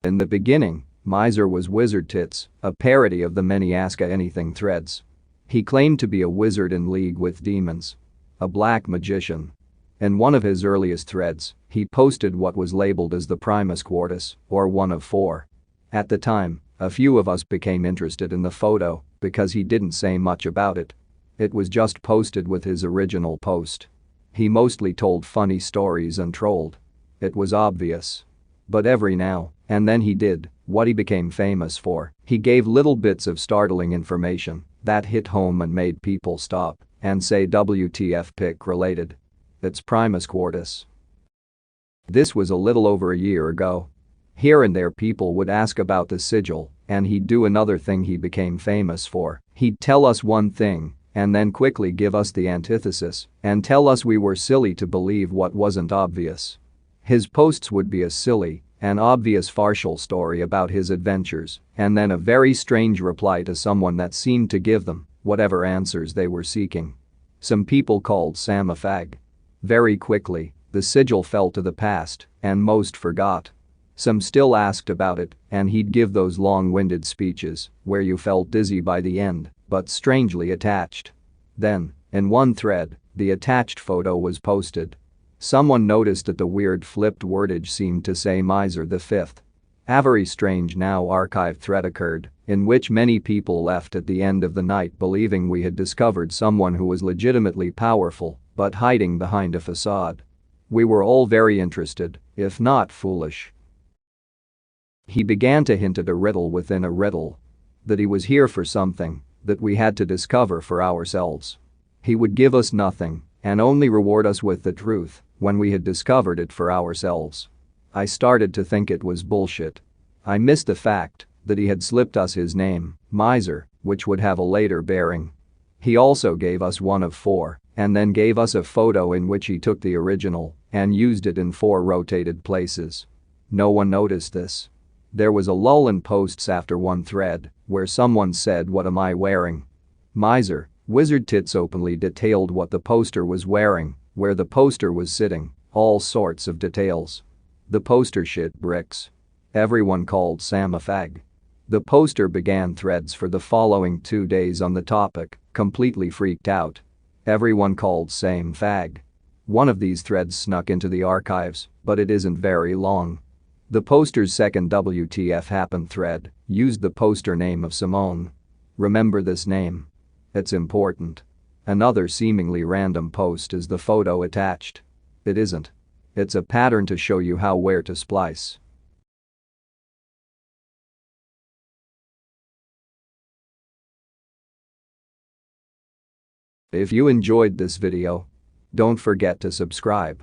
In the beginning, Miser was Wizard Tits, a parody of the many Ask Anything threads. He claimed to be a wizard in league with demons. A black magician. In one of his earliest threads, he posted what was labeled as the Primus Quartus, or one of four. At the time, a few of us became interested in the photo because he didn't say much about it. It was just posted with his original post. He mostly told funny stories and trolled. It was obvious. But every now and then he did what he became famous for. He gave little bits of startling information that hit home and made people stop and say WTF pic related. It's Primus Quartus. This was a little over a year ago. Here and there people would ask about the sigil, and he'd do another thing he became famous for. He'd tell us one thing and then quickly give us the antithesis and tell us we were silly to believe what wasn't obvious. His posts would be a silly and obvious farcical story about his adventures and then a very strange reply to someone that seemed to give them whatever answers they were seeking. Some people called Sam a fag. Very quickly, the sigil fell to the past and most forgot. Some still asked about it and he'd give those long-winded speeches where you felt dizzy by the end, but strangely attached. Then, in one thread, the attached photo was posted. Someone noticed that the weird flipped wordage seemed to say Miser the Fifth. A very strange now archived thread occurred, in which many people left at the end of the night believing we had discovered someone who was legitimately powerful, but hiding behind a facade. We were all very interested, if not foolish. He began to hint at a riddle within a riddle. That he was here for something that we had to discover for ourselves. He would give us nothing and only reward us with the truth when we had discovered it for ourselves. I started to think it was bullshit. I missed the fact that he had slipped us his name, Miser, which would have a later bearing. He also gave us one of four and then gave us a photo in which he took the original and used it in 4 rotated places. No one noticed this. There was a lull in posts after one thread where someone said, "What am I wearing?" Miser, Wizard Tits openly detailed what the poster was wearing, where the poster was sitting, all sorts of details. The poster shit bricks. Everyone called Sam a fag. The poster began threads for the following 2 days on the topic, completely freaked out. Everyone called Sam fag. One of these threads snuck into the archives, but it isn't very long. The poster's second WTF happened thread used the poster name of Simone. Remember this name. It's important. Another seemingly random post is the photo attached. It isn't. It's a pattern to show you where to splice. If you enjoyed this video, don't forget to subscribe.